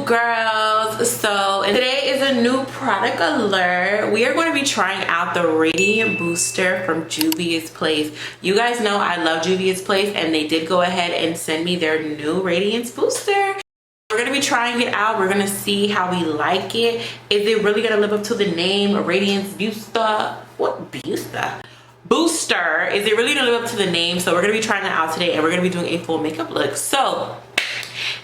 girls. So today is a new product alert. We are going to be trying out the Radiant Booster from Juvia's Place. You guys know I love Juvia's Place, and they did go ahead and send me their new Radiance Booster. We're going to be trying it out. We're going to see how we like it. Is it really going to live up to the name, Radiance Booster? What Booster? Booster. Is it really going to live up to the name? So we're going to be trying that out today, and we're going to be doing a full makeup look. So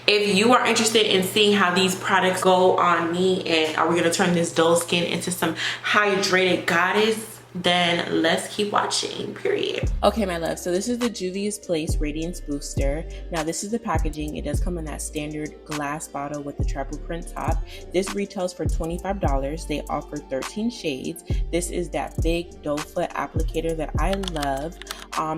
if you are interested in seeing how these products go on me, and are we going to turn this dull skin into some hydrated goddess, then let's keep watching, period. Okay, my love, so this is the Juvia's Place Radiance Booster. Now this is the packaging. It does come in that standard glass bottle with the travel print top. This retails for $25. They offer 13 shades. This is that big doe foot applicator that I love.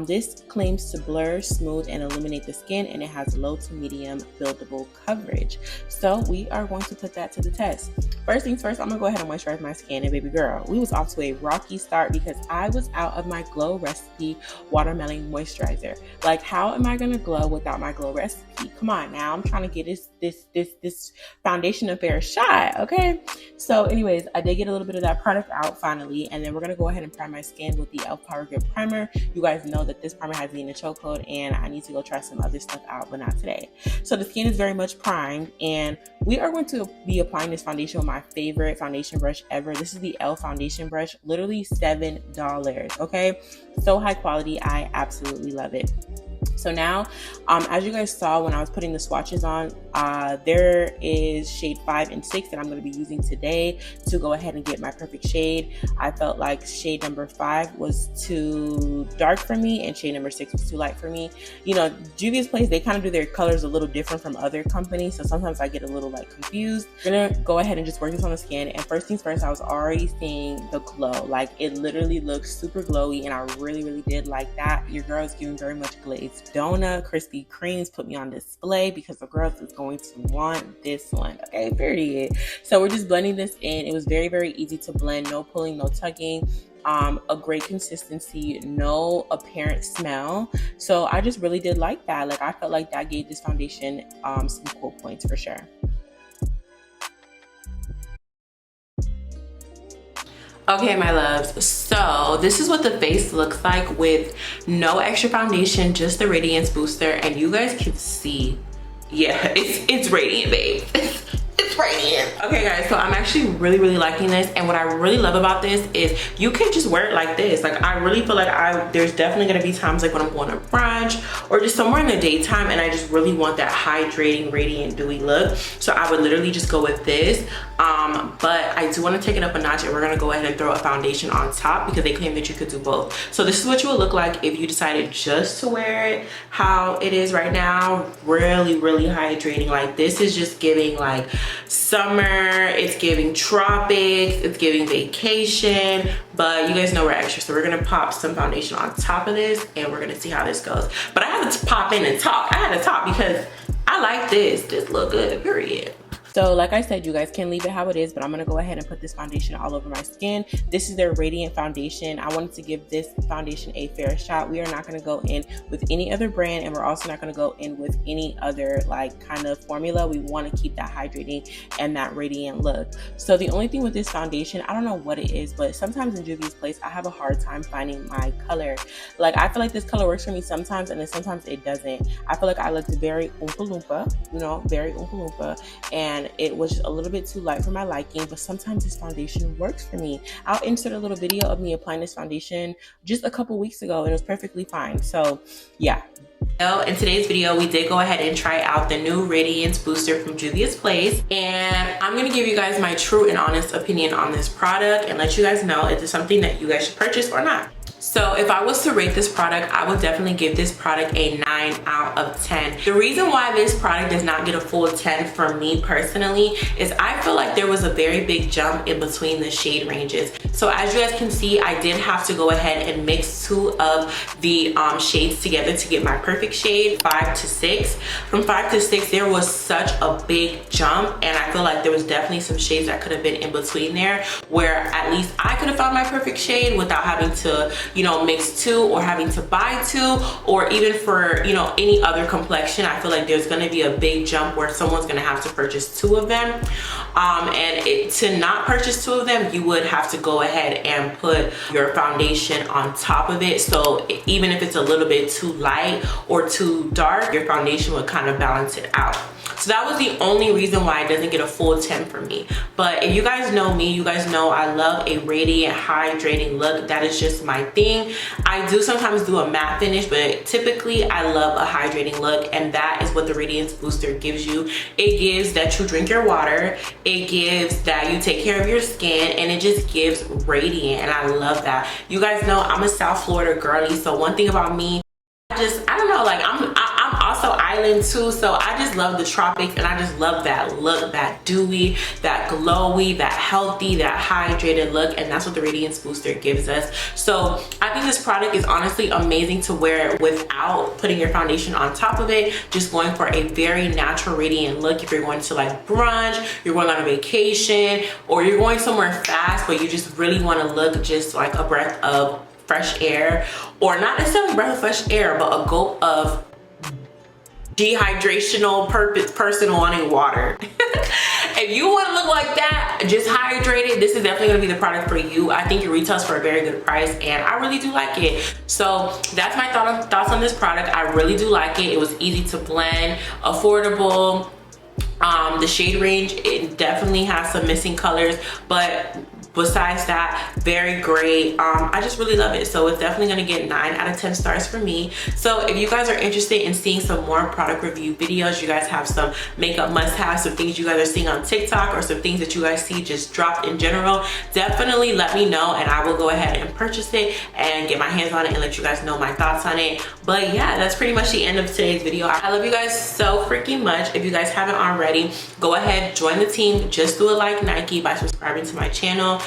This claims to blur, smooth, and illuminate the skin, and it has low to medium buildable coverage. So we are going to put that to the test. First things first, I'm gonna go ahead and moisturize my skin. And baby girl, we was off to a rocky start because I was out of my Glow Recipe Watermelon Moisturizer. Like, how am I gonna glow without my Glow Recipe? Come on now, I'm trying to get this foundation a fair shot, okay? So anyways, I did get a little bit of that product out finally, and then we're gonna go ahead and prime my skin with the e.l.f. Power Grip Primer. You guys know that this primer has me in a chokehold, and I need to go try some other stuff out, but not today. So the skin is very much primed, and we are going to be applying this foundation with my favorite foundation brush ever. This is the e.l.f. foundation brush, literally $7, okay? So high quality, I absolutely love it. So now, as you guys saw when I was putting the swatches on, there is shade 5 and 6 that I'm going to be using today to go ahead and get my perfect shade. I felt like shade number 5 was too dark for me, and shade number 6 was too light for me. You know, Juvia's Place, they kind of do their colors a little different from other companies, so sometimes I get a little like confused. I'm gonna go ahead and just work this on the skin, and first things first, I was already seeing the glow. Like, it literally looks super glowy, and I really did like that. Your girl is giving very much glazed donut. Krispy Kremes put me on display because the girls is going to want this one, okay, period. So we're just blending this in. It was very easy to blend, no pulling, no tugging. A great consistency, no apparent smell. So I just really did like that. Like, I felt like that gave this foundation some cool points for sure. Okay, my loves, so this is what the face looks like with no extra foundation, just the Radiance Booster, and you guys can see, yeah, it's radiant, babe. It's radiant. Okay guys, so I'm actually really liking this, and what I really love about this is you can just wear it like this. Like, I really feel like there's definitely gonna be times like when I'm going to brunch or just somewhere in the daytime, and I just really want that hydrating, radiant, dewy look. So I would literally just go with this. But I do want to take it up a notch, and we're gonna go ahead and throw a foundation on top because they claim that you could do both. So this is what you would look like if you decided just to wear it how it is right now. Really hydrating. Like, this is just giving like summer, it's giving tropics, it's giving vacation, but you guys know we're extra, so we're gonna pop some foundation on top of this, and we're gonna see how this goes. But I had to pop in and talk. I had to talk because I like this look good, period. So like I said, you guys can leave it how it is, but I'm gonna go ahead and put this foundation all over my skin. This is their Radiant foundation. I wanted to give this foundation a fair shot. We are not gonna go in with any other brand, and we're also not gonna go in with any other like kind of formula. We wanna keep that hydrating and that radiant look. So the only thing with this foundation, I don't know what it is, but sometimes in Juvia's Place, I have a hard time finding my color. Like, I feel like this color works for me sometimes, and then sometimes it doesn't. I feel like I looked very Oompa Loompa, you know, very Oompa Loompa, and it was a little bit too light for my liking, but sometimes this foundation works for me. I'll insert a little video of me applying this foundation just a couple weeks ago, and it was perfectly fine. So yeah. In today's video, we did go ahead and try out the new Radiance Booster from Juvia's Place, and I'm gonna give you guys my true and honest opinion on this product and let you guys know if it's something that you guys should purchase or not. So if I was to rate this product, I would definitely give this product a 9 out of 10. The reason why this product does not get a full 10 for me personally is I feel like there was a very big jump in between the shade ranges. So as you guys can see, I did have to go ahead and mix 2 of the shades together to get my perfect shade, 5 to 6. From 5 to 6, there was such a big jump, and I feel like there was definitely some shades that could have been in between there where at least I could have found my perfect shade without having to you know, mix two or having to buy two, or even for, you know, any other complexion, I feel like there's going to be a big jump where someone's going to have to purchase two of them. To not purchase two of them, you would have to go ahead and put your foundation on top of it. So even if it's a little bit too light or too dark, your foundation would kind of balance it out. So that was the only reason why it doesn't get a full 10 for me. But if you guys know me, you guys know I love a radiant, hydrating look. That is just my thing. I do sometimes do a matte finish, but typically I love a hydrating look, and that is what the Radiance Booster gives you. It gives that you drink your water, it gives that you take care of your skin, and it just gives radiant, and I love that. You guys know I'm a South Florida girly, so one thing about me, I don't know, like I'm also island too, so I just love the tropics, and I just love that look, that dewy, that glowy, that healthy, that hydrated look, and that's what the Radiance Booster gives us. So I think this product is honestly amazing to wear without putting your foundation on top of it, just going for a very natural radiant look. If you're going to like brunch, you're going on a vacation, or you're going somewhere fast but you just really want to look just like a breath of fresh air, or not necessarily a breath of fresh air, but a gulp of dehydrational person wanting water. If you want to look like that, just hydrated, this is definitely going to be the product for you. I think it retails for a very good price, and I really do like it. So that's my thoughts on this product. I really do like it. It was easy to blend, affordable. The shade range, it definitely has some missing colors, but besides that, very great. I just really love it. So it's definitely gonna get 9 out of 10 stars for me. So if you guys are interested in seeing some more product review videos, you guys have some makeup must-haves, some things you guys are seeing on TikTok, or some things that you guys see just dropped in general, definitely let me know, and I will go ahead and purchase it and get my hands on it and let you guys know my thoughts on it. But yeah, that's pretty much the end of today's video. I love you guys so freaking much. If you guys haven't already, go ahead, join the team. Just do it like Nike by subscribing to my channel.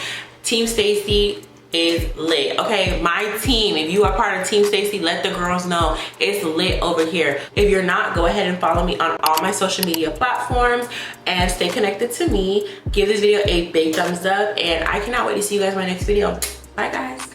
Team Stacy is lit. Okay, my team, if you are part of Team Stacy, let the girls know it's lit over here. If you're not, go ahead and follow me on all my social media platforms and stay connected to me. Give this video a big thumbs up, and I cannot wait to see you guys in my next video. Bye guys.